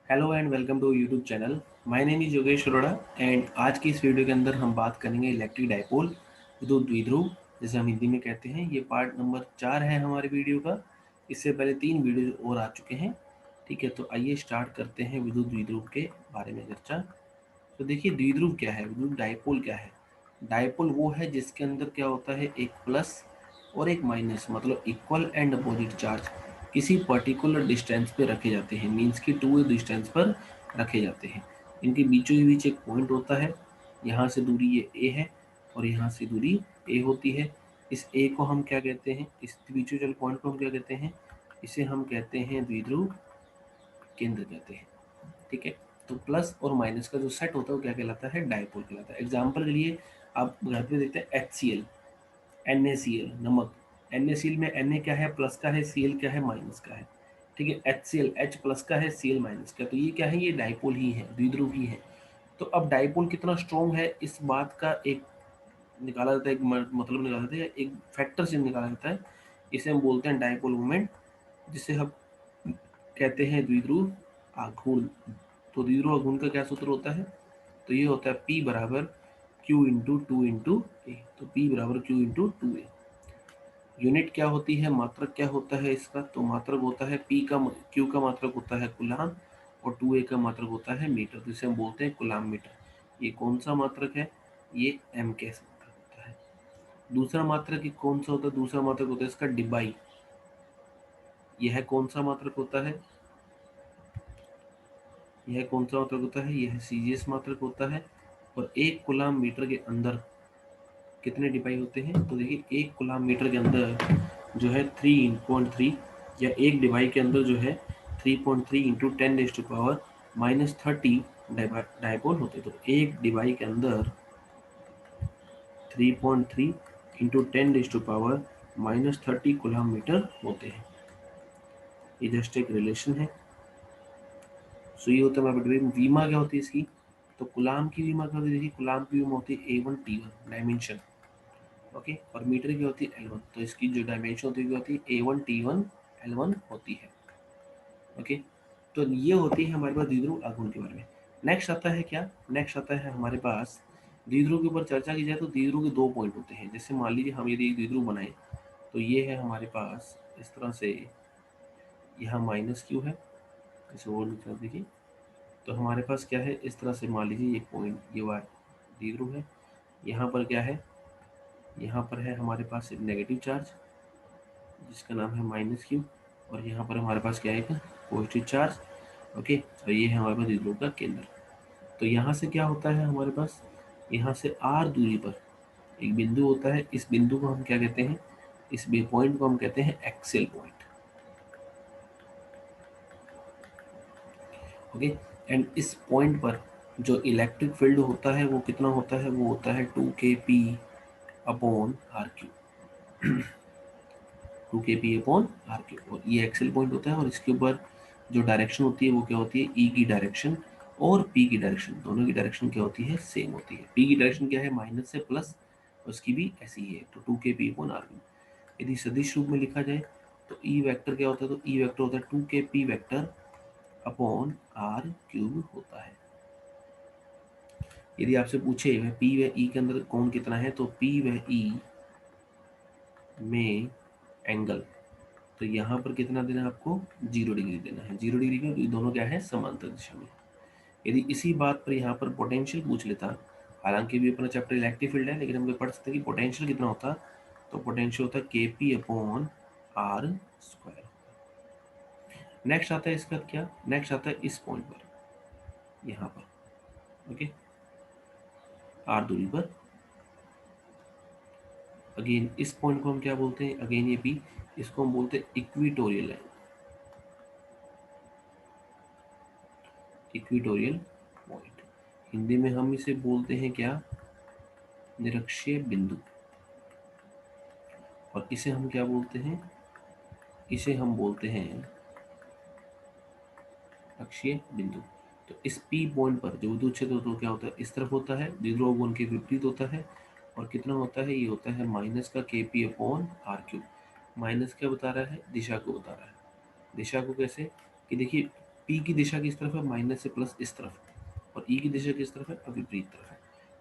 Hello and welcome to YouTube channel. My name is Yogesh Arora and आज की इस video के अंदर हम बात करेंगे इलेक्ट्रिक डाइपोल विद्युत द्विध्रुव, जैसे हम हिंदी में कहते हैं। ये पार्ट नंबर 4 है हमारे वीडियो का। इससे पहले 3 वीडियो और आ चुके हैं। ठीक है, तो आइए स्टार्ट करते हैं विद्युत द्विध्रुव के बारे में चर्चा। तो देखिए, द्विध्रुव क्या है, विद्युत डाइपोल क्या है। डाइपोल वो है जिसके अंदर क्या होता है, एक प्लस और एक माइनस, मतलब इक्वल एंड अपोजिट चार्ज किसी पर्टिकुलर डिस्टेंस पे रखे जाते हैं, मीन्स कि 2a डिस्टेंस पर रखे जाते हैं। इनके बीचों बीच एक पॉइंट होता है। यहाँ से दूरी ये a है और यहाँ से दूरी a होती है। इस a को हम क्या कहते हैं, इस बीचों चल पॉइंट को हम क्या कहते हैं, इसे हम कहते हैं द्विध्रुव केंद्र कहते हैं। ठीक है, तो प्लस और माइनस का जो सेट होता है वो क्या कहलाता है, डाइपोल कहलाता है। एग्जाम्पल के लिए आप घर पे देखते हैं HCl, NaCl, नमक। NaCl में Na क्या है, प्लस का है, Cl क्या है, माइनस का है। ठीक है, HCl H प्लस का है, Cl माइनस का, तो ये क्या है, ये डाइपोल ही है, द्विध्रुव ही है। तो अब डाइपोल कितना स्ट्रॉन्ग है, इस बात का एक निकाला जाता है, एक मतलब निकाला जाता है, एक फैक्टर से निकाला जाता है। इसे हम बोलते हैं डाइपोल मोमेंट, जिसे हम कहते हैं द्विध्रुव आघूर्ण। तो द्विध्रुव आघूर्ण का क्या सूत्र होता है, तो ये होता है P बराबर Q इंटू टू इंटू ए। तो P बराबर Q इंटू टू ए। यूनिट क्या होती है, मात्रक क्या होता है इसका, तो मात्रक होता है P का, Q का मात्रक होता है कुलाम और 2A का मात्रक होता है मीटर, जिसे हम बोलते हैं कुलाम मीटर। ये कौन सा मात्रक है, ये M के मात्रक होता है। दूसरा मात्रक ये कौन सा होता है, दूसरा मात्रक होता है इसका डिबाई। यह कौन सा मात्रक होता है, यह कौन सा मात्रक होता है, यह CGS मात्रक होता है। और एक कुलाम मीटर के अंदर कितने डिबाई होते हैं, तो देखिए एक कुलाम मीटर के अंदर जो है 3.3, या एक डिबाई के अंदर जो है 3.3 इंटू 10⁻⁻30 डाइपोल होते। तो एक डिबाई के अंदर 3.3 इंटू 10⁻⁻30 कुलाम मीटर होते हैं। ये जस्ट एक रिलेशन है। सो ये होता है वीमा क्या होती है इसकी, तो कुलाम की वीमा क्या होती है, देखिए कुलाम की वीमा होती है A1T1 डायमेंशन। ओके, और मीटर की होती है L1, तो इसकी जो डायमेंशन होती है होती है A1T1 L1 होती है। ओके, तो ये होती है हमारे पास द्विध्रुव आघूर्ण के बारे में। नेक्स्ट आता है क्या, नेक्स्ट आता है हमारे पास द्विध्रुव के ऊपर चर्चा की जाए तो द्विध्रुव के 2 पॉइंट होते हैं। जैसे मान लीजिए हम यदि एक द्विध्रुव बनाए, तो ये है हमारे पास इस तरह से, यहाँ माइनस क्यू है, इसे और देखिए, तो हमारे पास क्या है, इस तरह से मान लीजिए ये पॉइंट, ये वाला द्विध्रुव है। यहाँ पर क्या है, यहाँ पर है हमारे पास एक नेगेटिव चार्ज जिसका नाम है माइनस क्यू, और यहाँ पर हमारे पास क्या है, एक पॉजिटिव चार्ज। ओके, और ये है हमारे पास द्विध्रुव का केंद्र। तो यहाँ से क्या होता है हमारे पास, यहाँ से r दूरी पर एक बिंदु होता है। इस बिंदु को हम क्या कहते हैं, इस पॉइंट को हम कहते हैं एक्सेल पॉइंट। ओके, एंड इस पॉइंट पर जो इलेक्ट्रिक फील्ड होता है वो कितना होता है, वो होता है 2kp upon r q. 2kp upon r q, और ये एक्सेल पॉइंट होता है। और इसके ऊपर जो डायरेक्शन होती है वो क्या होती है, ई की डायरेक्शन और पी की डायरेक्शन, दोनों की डायरेक्शन क्या होती है, सेम होती है। पी की डायरेक्शन क्या है, माइनस से प्लस, उसकी भी ऐसी ही है, तो 2kp अपॉन आर क्यू। यदि सदिश रूप में लिखा जाए तो ई वेक्टर क्या होता है, तो ई वेक्टर होता है 2kp vector upon r cube होता है। यदि आपसे पूछे वह पी व ई के अंदर कौन कितना है, तो पी व ई में एंगल, तो यहाँ पर कितना देना है आपको, 0 डिग्री देना है। 0 डिग्री क्यों, क्योंकि दोनों क्या है, समांतर दिशा में। यदि इसी बात पर यहाँ पर पोटेंशियल पूछ लेता, हालांकि भी अपना चैप्टर इलेक्ट्रिक फील्ड है, लेकिन हम पढ़ सकते हैं कि पोटेंशियल कितना होता, तो पोटेंशियल होता है KP upon r square. Next आता है इसका क्या, नेक्स्ट आता है इस पॉइंट पर, यहाँ पर। ओके, आर दूरी पर। अगेन इस पॉइंट को हम क्या बोलते हैं, अगेन ये P, इसको हम बोलते हैं equatorial line, equatorial point. Hindi में हम इसे बोलते हैं क्या, निरक्षीय बिंदु। और इसे हम क्या बोलते हैं, इसे हम बोलते हैं अक्षीय बिंदु। तो इस P पॉइंट पर जो विद्युत क्षेत्र होता है क्या होता है, इस तरफ होता है, द्विध्रुव आघूर्ण के विपरीत होता है। और कितना होता है, ये होता है माइनस का KP upon r cube. Minus क्या बता रहा है, दिशा को बता रहा है। दिशा को कैसे, कि देखिए पी की दिशा किस तरफ है, माइनस से प्लस इस तरफ, और ई की दिशा किस तरफ है, विपरीत तरफ है।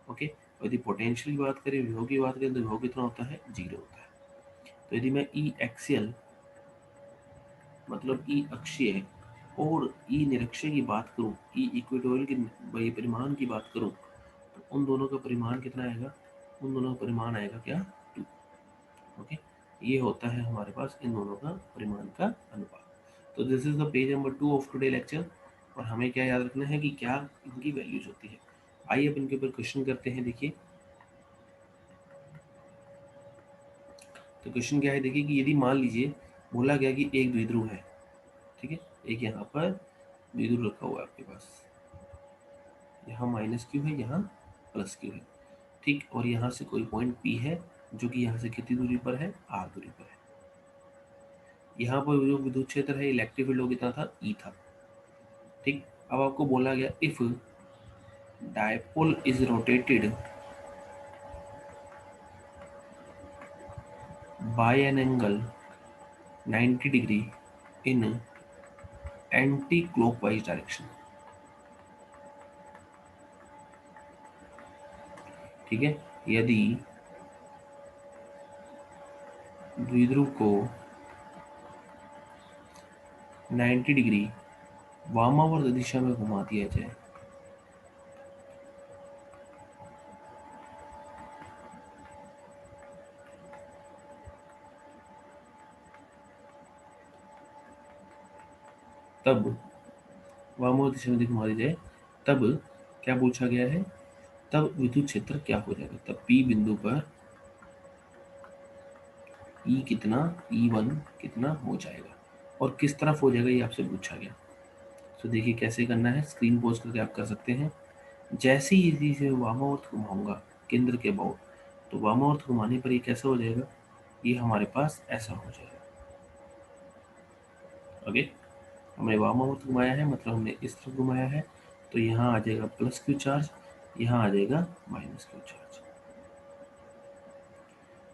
ओके, और यदि पोटेंशियल की बात करें, विभव की बात करें, तो विभव कितना होता है, 0 होता है। तो यदि मैं ई एक्सियल मतलब ई अक्षीय और ई निरक्षीय की बात करूं, ई इक्वेटोरियल की परिमाण की बात करूं, तो उन दोनों का परिमाण कितना आएगा, उन दोनों का परिमाण आएगा क्या, 2। ओके, ये होता है हमारे पास इन दोनों का परिमाण का अनुपात। तो this is the page number 2 of today lecture. और हमें क्या याद रखना है कि क्या इनकी वैल्यूज होती है। आइए अब इनके ऊपर क्वेश्चन करते हैं। देखिए, तो क्वेश्चन क्या है, देखिए कि यदि मान लीजिए बोला गया कि एक द्विध्रुव है, ठीक है, एक यहाँ पर द्विध्रुव रखा हुआ है आपके पास, यहाँ माइनस क्यू है, यहाँ प्लस क्यू है, ठीक, और यहाँ से कोई पॉइंट पी है जो कि यहाँ से कितनी दूरी पर है, आर दूरी पर है। यहाँ पर जो विद्युत क्षेत्र है, इलेक्ट्रिक फील्ड कितना था, ई था, ठीक। अब आपको बोला गया if dipole is rotated bye an angle 90 degree in anti clockwise direction, ठीक है, यदि द्विध्रुव को 90 डिग्री वामावर्त दिशा में घुमा दिया जाए, तब वामावर्त दिशा में घुमा दी जाए, तब क्या पूछा गया है, तब विद्युत क्षेत्र क्या हो जाएगा, तब पी बिंदु पर ई कितना, E1 कितना हो जाएगा, और किस तरफ हो जाएगा ये आपसे पूछा गया। तो देखिए कैसे करना है, स्क्रीन पॉज करके आप कर सकते हैं। जैसे ही यदि इसे वामावर्त घुमाऊंगा केंद्र के अबाउट, तो वामावर्त घुमाने पर ये कैसा हो जाएगा, ये हमारे पास ऐसा हो जाएगा। ओके, हमने वामावर्त घुमाया है, मतलब हमने इस तरफ घुमाया है, तो यहाँ आ जाएगा प्लस क्यू चार्ज, यहाँ आ जाएगा माइनस क्यू चार्ज।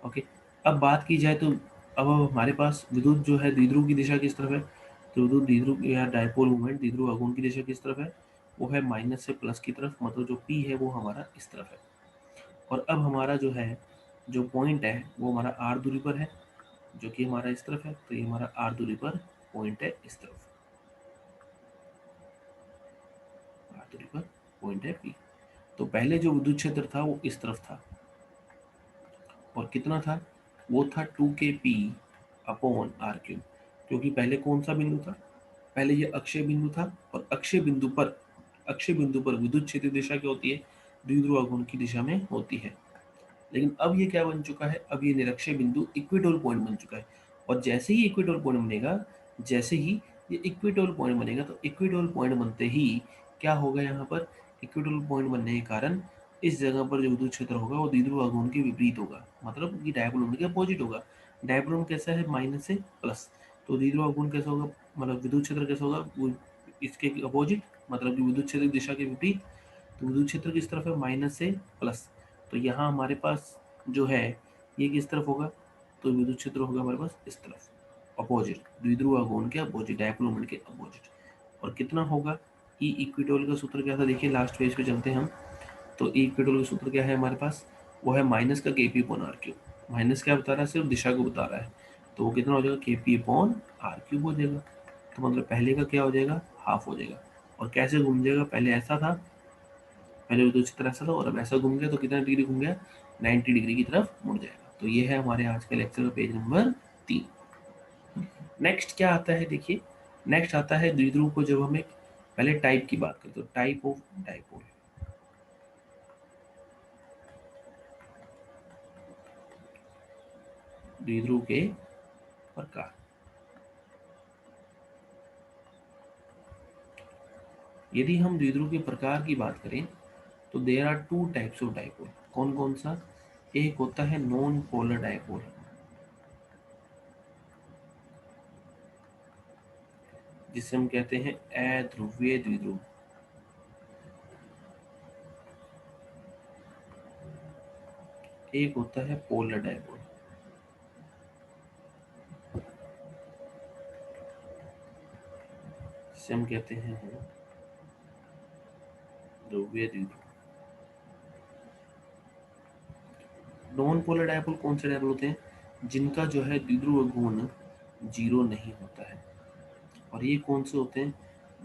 ओके, अब बात की जाए तो अब हमारे पास विद्युत जो है द्विध्रुव की दिशा किस तरफ है, तो विद्युत द्विध्रुव या डायपोल मूवमेंट द्विध्रुव आघूर्ण की दिशा किस तरफ है, वो है माइनस से प्लस की तरफ, मतलब जो पी है वो हमारा इस तरफ है। और अब हमारा जो है जो पॉइंट है वो हमारा आर दूरी पर है, जो कि हमारा इस तरफ है, तो ये हमारा आर दूरी पर पॉइंट है इस तरफ, आर दूरी पर पॉइंट है पी। तो पहले जो विद्युत क्षेत्र था वो इस तरफ था, और कितना था, वो था 2kp अपॉन आर क्यूब, क्योंकि पहले कौन सा बिंदु था, पहले ये अक्षय बिंदु था, और अक्षय बिंदु पर विद्युत क्षेत्र दिशा क्या होती है, द्विध्रुव आघूर्ण की दिशा में होती है। लेकिन अब ये क्या बन चुका है, अब ये निरक्षीय बिंदु इक्वेटोरियल पॉइंट बन चुका है, और जैसे ही इक्वेटोरियल पॉइंट बनेगा, जैसे ही ये इक्वेटोरियल पॉइंट बनेगा, तो इक्वेटोरियल पॉइंट बनते ही क्या होगा, यहाँ पर इक्वेटोरियल पॉइंट बनने के कारण इस जगह पर जो विद्युत क्षेत्र होगा वो द्विध्रुव आघूर्ण के विपरीत होगा, मतलब कि डायपोल मोमेंट के अपोजिट होगा। डायपोल मोमेंट कैसा है, माइनस से प्लस, तो द्विध्रुव आघूर्ण कैसा होगा, मतलब विद्युत क्षेत्र कैसा होगा, वो इसके अपोजिट, मतलब कि विद्युत क्षेत्र की दिशा के विपरीत। तो विद्युत क्षेत्र किस तरफ है, माइनस से प्लस, तो यहाँ हमारे पास जो है ये किस तरफ होगा, तो विद्युत क्षेत्र होगा हमारे पास इस तरफ, अपोजिट, द्विध्रुव आघूर्ण के अपोजिट, डायपोल मोमेंट के अपोजिट। और कितना होगा, ई इक्विटोरियल का सूत्र क्या था, देखिए लास्ट पेज पे चलते हैं हम। तो ई इक्विटोरियल का सूत्र क्या है हमारे पास, वो है माइनस का k p upon r cube. Minus क्या बता रहा है, सिर्फ दिशा को बता रहा है, तो वो कितना हो जाएगा, के पी अपॉन आर क्यूब हो जाएगा। तो मतलब पहले का क्या हो जाएगा, हाफ हो जाएगा। और कैसे घूम जाएगा, पहले ऐसा था, पहले विद्युत क्षेत्र ऐसा था, और अब ऐसा घूम गया, तो कितना डिग्री घूम गया, 90 डिग्री की तरफ मुड़ जाएगा। तो ये है हमारे आज के लेक्चर का पेज नंबर 3। नेक्स्ट क्या आता है, देखिए नेक्स्ट आता है द्विध्रुव को जब हम एक पहले टाइप की बात करते, तो टाइप ऑफ डाइपोल, द्विध्रुव के प्रकार। यदि हम द्विध्रुव के प्रकार की बात करें, तो there are 2 types of dipole. कौन कौन सा, एक होता है नॉन पोलर डाइपोल, जिसे हम कहते हैं अध्रुवीय द्विध्रुव। एक होता है पोलर डाइपोल। जिसे हम कहते हैं ध्रुवीय द्विध्रुव। नॉन पोलर डायपोल कौन से डायपोल होते हैं? जिनका जो है द्विध्रुव गुण जीरो नहीं होता है। और ये कौन से होते हैं?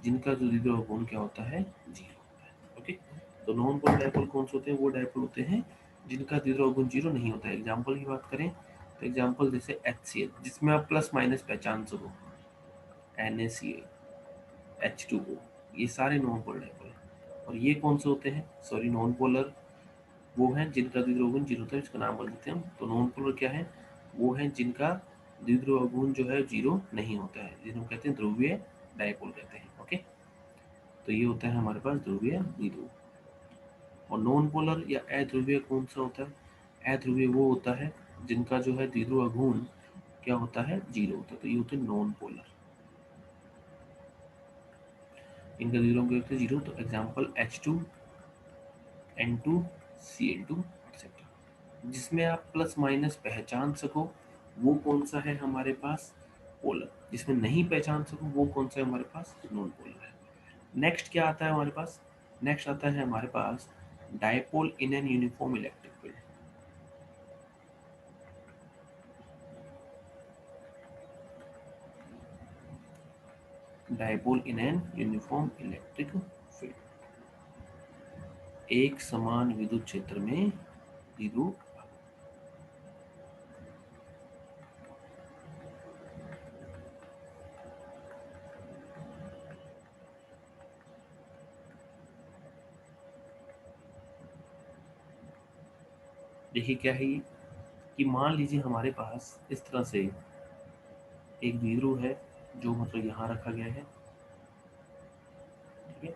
जिनका जो द्विध्रुव गुण क्या होता है? जीरो होता है। ओके, तो नॉन पोलर डायपोल कौन से होते हैं? वो डायपोल होते हैं जिनका द्विध्रुव गुण जीरो नहीं होता है। एग्जाम्पल की बात करें तो एग्जाम्पल जैसे HCl, जिसमें आप प्लस माइनस पहचान सको, NaCl, H2O, ये सारे नॉन पोलर डायपोल हैं। और ये कौन से होते हैं? सॉरी, नॉन पोलर वो हैं जिनका द्विध्रुव गुण जीरो होता है, इसका नाम बोल देते हैं हम। तो नॉन पोलर क्या है? वो हैं जिनका द्विध्रुव गुण जो है जीरो नहीं होता है, जिन्हें हम कहते हैं ध्रुवीय डायपोल कहते हैं। ओके, तो ये होता है हमारे पास ध्रुवीय द्विध्रुव। और नॉन पोलर या अध्रुवीय कौन सा होता है? अध्रुवीय वो होता है जिनका जो है द्विध्रुव गुण क्या होता है? जीरो होता है। तो ये होते हैं नॉन पोलर, इनका द्विध्रुव गुण होता है जीरो। तो example H2, N2, Cl2 etcetera. जिसमें आप प्लस माइनस पहचान सको वो कौन सा है हमारे पास? पोलर। जिसमें नहीं पहचान सको वो कौन सा है हमारे पास? नॉन पोलर है। नेक्स्ट क्या आता है हमारे पास? नेक्स्ट आता है हमारे पास dipole in an uniform electric field. Dipole in an uniform electric field, एक समान विद्युत क्षेत्र में द्विध्रुव। देखिए क्या है ये, कि मान लीजिए हमारे पास इस तरह से एक द्विध्रुव है जो मतलब यहाँ रखा गया है। ठीक है,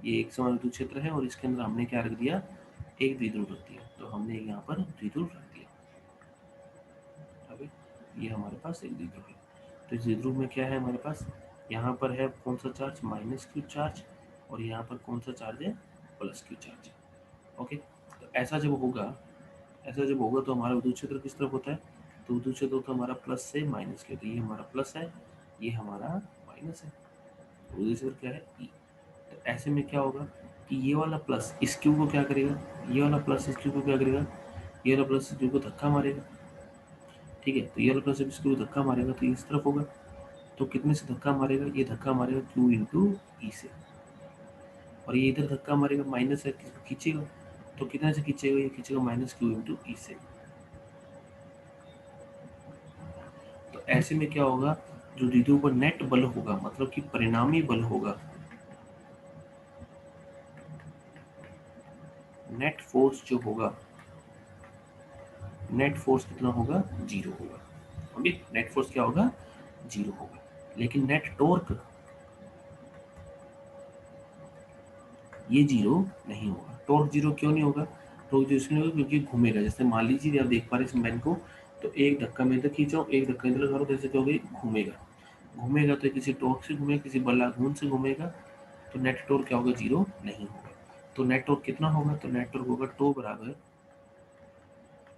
ये एक समान विद्युत क्षेत्र है और इसके अंदर हमने क्या रख दिया? एक द्विध्रुव रख दिया। तो हमने यहाँ पर द्विध्रुव रख दिया। अब ये हमारे पास एक द्विध्रुव है। तो इस द्विध्रुव में क्या है हमारे पास? यहाँ पर है कौन सा चार्ज? Minus Q charge. और यहाँ पर कौन सा चार्ज है? Plus Q charge. ओके, तो ऐसा जब होगा तो हमारा विद्युत क्षेत्र किस तरफ होता है? तो विद्युत क्षेत्र होता है हमारा प्लस से माइनस के। तो ये हमारा प्लस है, ये हमारा माइनस है। तो विद्युत क्षेत्र क्या है? ई। तो ऐसे में क्या होगा कि ये वाला प्लस इस क्यू को क्या करेगा? ये वाला प्लस इस क्यू को क्या करेगा? ये वाला प्लस इस क्यू को धक्का मारेगा। ठीक है, तो ये वाला प्लस इस क्यू को धक्का मारेगा तो इस तरफ होगा। तो कितने से धक्का मारेगा? ये धक्का मारेगा क्यू इंटू ई से। और ये इधर धक्का मारेगा, माइनस है, खींचेगा। तो कितने से खींचेगा? ये खींचेगा माइनस क्यू इंटू ई से। तो ऐसे में क्या होगा? जो द्विध्रुव पर नेट बल होगा, मतलब कि परिणामी बल होगा, नेट फोर्स जो होगा, नेट फोर्स कितना होगा? जीरो होगा। ओके, नेट फोर्स क्या होगा? जीरो होगा। लेकिन नेट टॉर्क ये जीरो नहीं होगा। टॉर्क जीरो क्यों नहीं होगा? टॉर्क जीरो इसलिए होगा क्योंकि घूमेगा। जैसे मान लीजिए आप देख पा रहे हैं इस मैन को, तो एक धक्का मैं इधर खींचाऊं, एक धक्का इधर करो, तो ऐसे क्या होगा? घूमेगा। घूमेगा तो किसी टॉर्क से घूमेगा, किसी बलाघूर्ण से घूमेगा। तो नेट टॉर्क क्या होगा? जीरो नहीं होगा। तो नेट टॉर्क कितना होगा? तो नेट टॉर्क होगा टो बराबर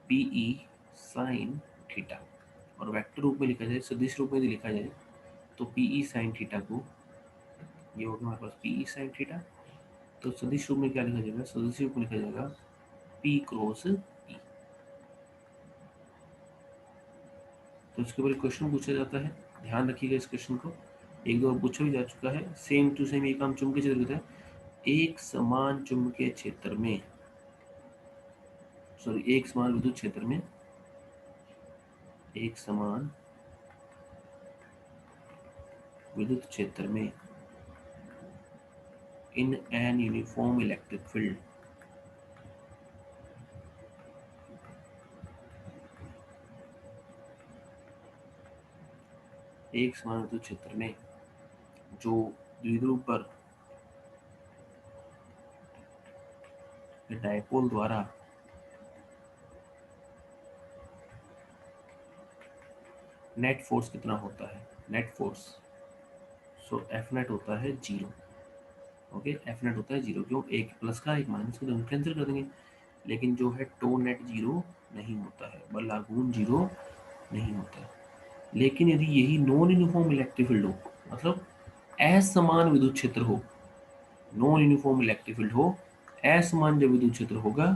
पीई साइन थीटा। और वेक्टर रूप में लिखा जाए, सदिश रूप में भी लिखा जाए, तो पीई साइन थीटा को, ये होगा हमारे पास पीई साइन थीटा। तो सदिश रूप में क्या लिखा जाएगा? सदिश रूप में लिखा जाएगा पी क्रॉस ई। तो इसके ऊपर क्वेश्चन पूछा जाता है, ध्यान रखिएगा इस क्वेश्चन को, एक दो बार पूछा भी जा चुका है। सेम टू सेम एक हम चुंबकीय क्षेत्र होता है, एक समान चुंबकीय क्षेत्र में, सॉरी एक समान विद्युत क्षेत्र में, एक समान विद्युत क्षेत्र में इन एन यूनिफॉर्म इलेक्ट्रिक फील्ड, एक समान विद्युत क्षेत्र में जो द्विध्रुव पर डायपोल द्वारा नेट फोर्स कितना होता है? नेट फोर्स, सो एफ नेट होता है जीरो। ओके, एफ नेट होता है जीरो। क्यों? एक प्लस का एक माइनस का, तो हम कैंसिल कर देंगे। लेकिन जो है टो नेट जीरो नहीं होता है, बलाघूर्ण जीरो नहीं होता है। लेकिन यदि यही नॉन यूनिफॉर्म इलेक्ट्रिक फील्ड हो, मतलब असमान विद्युत क्षेत्र हो, नॉन यूनिफॉर्म इलेक्ट्रिक फील्ड हो, असमान जब विद्युत क्षेत्र होगा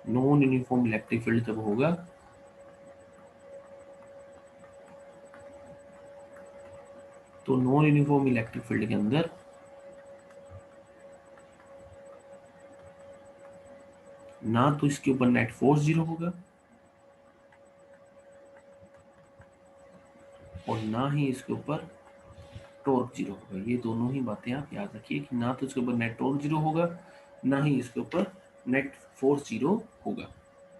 नॉन यूनिफॉर्म इलेक्ट्रिक फील्ड जब होगा तो नॉन यूनिफॉर्म इलेक्ट्रिक फील्ड के अंदर ना तो इसके ऊपर नेट फोर्स जीरो होगा और ना ही इसके ऊपर टॉर्क जीरो होगा। ये दोनों ही बातें आप याद रखिए कि ना तो इसके ऊपर नेट टॉर्क जीरो होगा, ना ही इसके ऊपर नेट फोर्स जीरो होगा।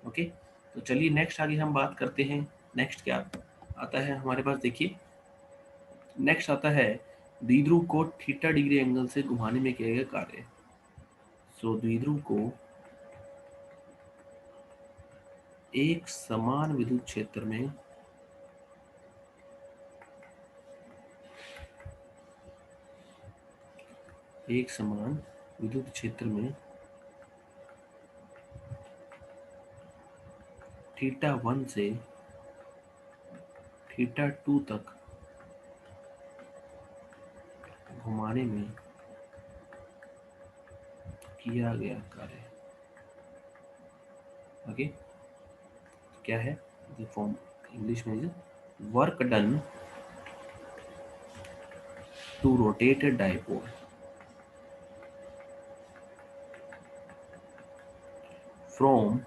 ओके, तो चलिए नेक्स्ट आगे हम बात करते हैं। नेक्स्ट क्या आता है हमारे पास, देखिए नेक्स्ट आता है द्विध्रुव को थीटा डिग्री एंगल से घुमाने में किया गया कार्य। सो द्विध्रुव को एक समान विद्युत क्षेत्र में एक समान विद्युत क्षेत्र में थीटा 1 से थीटा 2 तक घुमाने में किया गया कार्य। ओके, क्या है द फॉर्म इंग्लिश में, work done to rotate a dipole from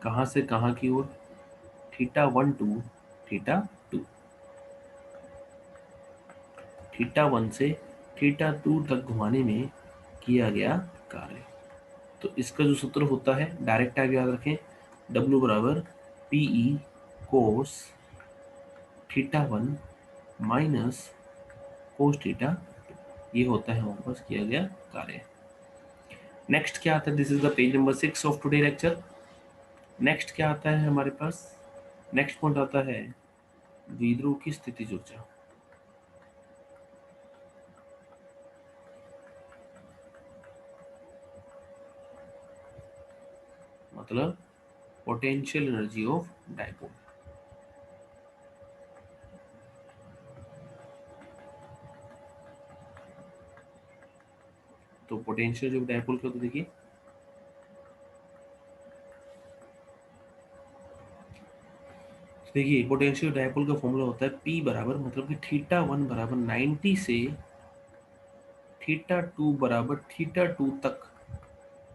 कहाँ से कहाँ की ओर, थीटा 1 टू थीटा 2, थीटा 1 से थीटा 2 तक घुमाने में किया गया कार्य। तो इसका जो सूत्र होता है डायरेक्ट आप याद रखें, W बराबर PE cos theta 1 minus cos theta, ये होता है हमारे पास किया गया कार्य। नेक्स्ट क्या आता है, this is the page number 6 of today lecture. Next क्या आता है हमारे पास, नेक्स्ट पॉइंट आता है द्विध्रुव की स्थितिज ऊर्जा। मतलब पोटेंशियल एनर्जी ऑफ डायपोल। तो पोटेंशियल ऑफ डायपोल क्या होता है, देखिए पोटेंशियल डायपोल का फॉर्मूला होता है P बराबर, मतलब कि थीटा 1 बराबर 90 से थीटा 2 बराबर थीटा 2 तक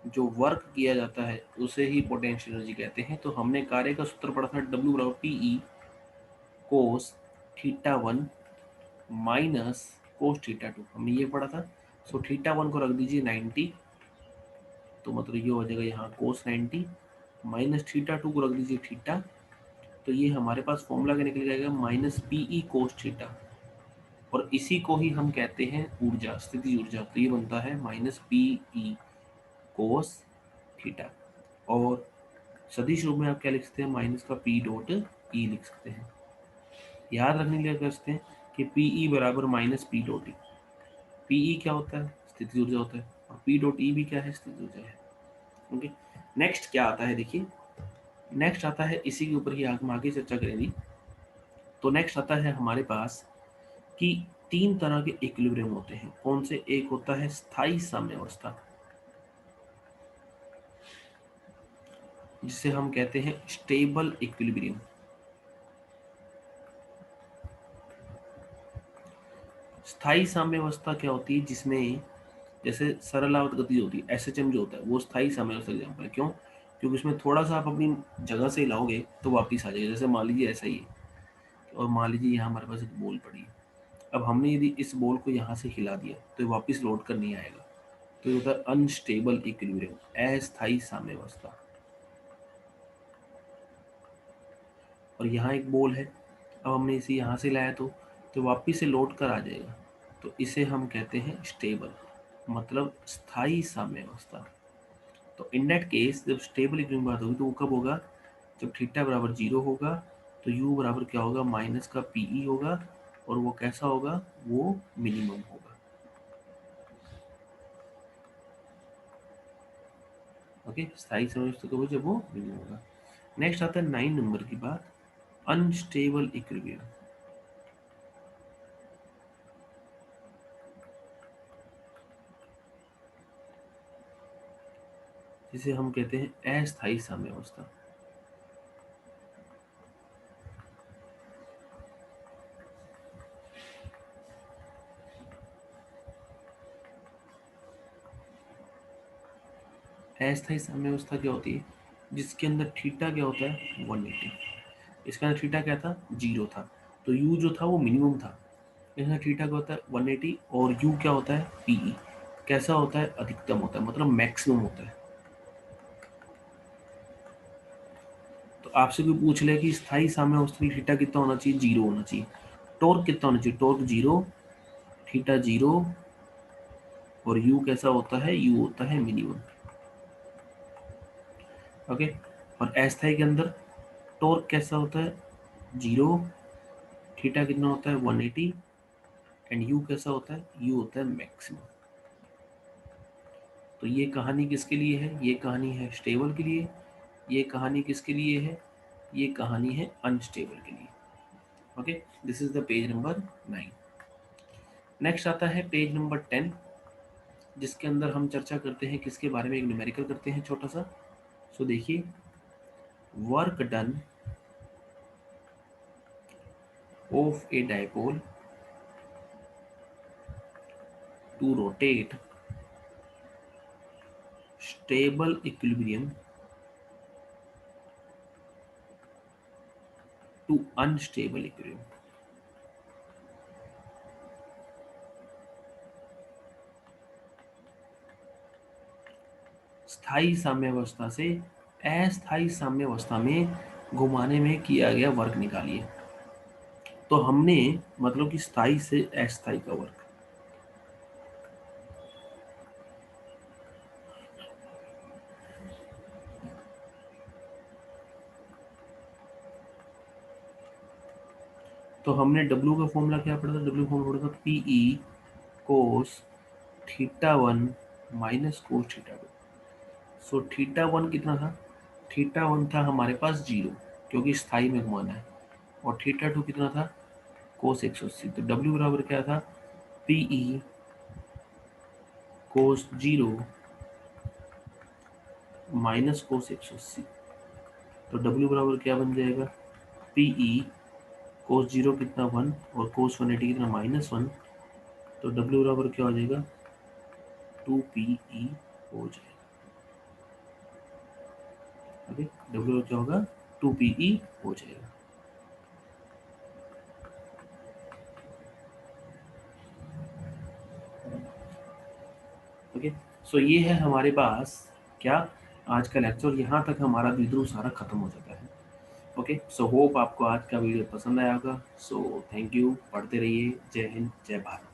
जो वर्क किया जाता है उसे ही पोटेंशियल एनर्जी कहते हैं। तो हमने कार्य का सूत्र पढ़ा था W बराबर PE cos theta 1 minus cos theta 2, हमने ये पढ़ा था। सो थीटा 1 को रख दीजिए 90, तो मतलब ये हो जाएगा यहाँ कोस 90 माइनस थीटा 2 को रख दीजिए थीटा, तो ये हमारे पास फॉर्मूला क्या निकल जाएगा, माइनस PE कोस थीटा, और इसी को ही हम कहते हैं ऊर्जा, स्थिति ऊर्जा। तो ये बनता है माइनस PE कोस थीटा, और सदिश रूप में आप क्या लिख सकते हैं, माइनस का P डॉट E लिख सकते हैं। याद रखने के लिए कर सकते हैं कि PE बराबर minus P dot E। PE क्या होता है, स्थिति ऊर्जा होता है, और P डॉट E भी क्या है, स्थिति ऊर्जा है। ओके, नेक्स्ट क्या आता है, देखिए नेक्स्ट आता है, इसी के ऊपर ही हम आगे चर्चा करेंगे। तो नेक्स्ट आता है हमारे पास कि तीन तरह के इक्विलिब्रियम होते हैं। कौन से, एक होता है स्थायी साम्यावस्था जिसे हम कहते हैं स्टेबल इक्विलिब्रियम। स्थायी साम्यावस्था क्या होती है, जिसमें जैसे सरलावत गति होती है, एसएचएम जो होता है वो स्थायी साम्यावस्था एग्जाम्पल है। क्यों, क्योंकि उसमें थोड़ा सा आप अपनी जगह से हिलाओगे तो वापिस आ जाएगा। जैसे मान लीजिए ऐसा ही है, और मान लीजिए यहाँ हमारे पास एक बॉल पड़ी है, अब हमने यदि इस बॉल को यहाँ से हिला दिया तो ये वापस लौट कर नहीं आएगा, तो ये होता है अनस्टेबल इक्विलिब्रियम, अस्थायी साम्यावस्था। और यहाँ एक बॉल है, अब हमने इसे यहाँ से लाया तो वापिस से लौट कर आ जाएगा, तो इसे हम कहते हैं स्टेबल, मतलब स्थायी साम्यावस्था। तो इन दैट केस जब स्टेबल इक्विलिब्रियम बात होगी तो वो कब होगा, जब थीटा बराबर 0 होगा, तो u बराबर क्या होगा, माइनस का PE होगा, और वो कैसा होगा, वो मिनिमम होगा। ओके, स्थायी समय व्यवस्था कब जब वो मिनिमम होगा। नेक्स्ट आता है 9 नंबर की बात, अनस्टेबल इक्विलिब्रियम। जिसे हम कहते हैं अस्थायी साम्यावस्था। अस्थायी साम्यावस्था क्या होती है, जिसके अंदर थीटा क्या होता है 180। इसका अंदर थीटा क्या था, 0 था, तो यू जो था वो मिनिमम था। इसका थीटा क्या होता है 180 और यू क्या होता है पीई, कैसा होता है, अधिकतम होता है, मतलब मैक्सिमम होता है। तो आपसे कोई पूछ ले कि स्थायी साम्यावस्था में थीटा कितना होना चाहिए, 0 होना चाहिए। टॉर्क कितना होना चाहिए, टॉर्क 0, थीटा 0, और यू कैसा होता है, यू होता है मिनिमम। ओके, और अस्थायी के अंदर टॉर्क कैसा होता है, 0, थीटा कितना होता है 180, एंड यू कैसा होता है, यू होता है मैक्सिमम। तो ये कहानी किसके लिए है, ये कहानी है स्टेबल के लिए। ये कहानी किसके लिए है, ये कहानी है अनस्टेबल के लिए। Okay, this is the page number 9। Next आता है पेज नंबर 10, जिसके अंदर हम चर्चा करते हैं किसके बारे में, एक न्यूमेरिकल करते हैं छोटा सा। सो देखिए, work done of a dipole to rotate stable equilibrium to unstable equilibrium. स्थायी साम्यावस्था से अस्थायी साम्यावस्था में घुमाने में किया गया वर्क निकालिए। तो हमने मतलब कि स्थायी से अस्थायी का वर्क, तो हमने W का फॉर्मूला क्या पढ़ा था, W फॉर्मूला पढ़ा था PE cos theta 1 minus cos theta 2। So theta 1 कितना था, थीटा 1 था हमारे पास 0, क्योंकि स्थायी में घुमाना है, और थीटा 2 कितना था, कोस 180। तो W बराबर क्या था, PE कोस 0 माइनस कोस 180। तो W बराबर क्या बन जाएगा, PE कोस 0 कितना 1 और कोस 180 कितना -1। तो W बराबर क्या हो जाएगा, 2PE हो जाएगा। ओके, W क्या होगा, 2PE हो जाएगा। ओके, सो ये है हमारे पास क्या, आज का लेक्चर। यहाँ तक हमारा द्विध्रुव सारा खत्म हो जाता है। ओके, सो होप आपको आज का वीडियो पसंद आया होगा। सो थैंक यू, पढ़ते रहिए। जय हिंद, जय भारत।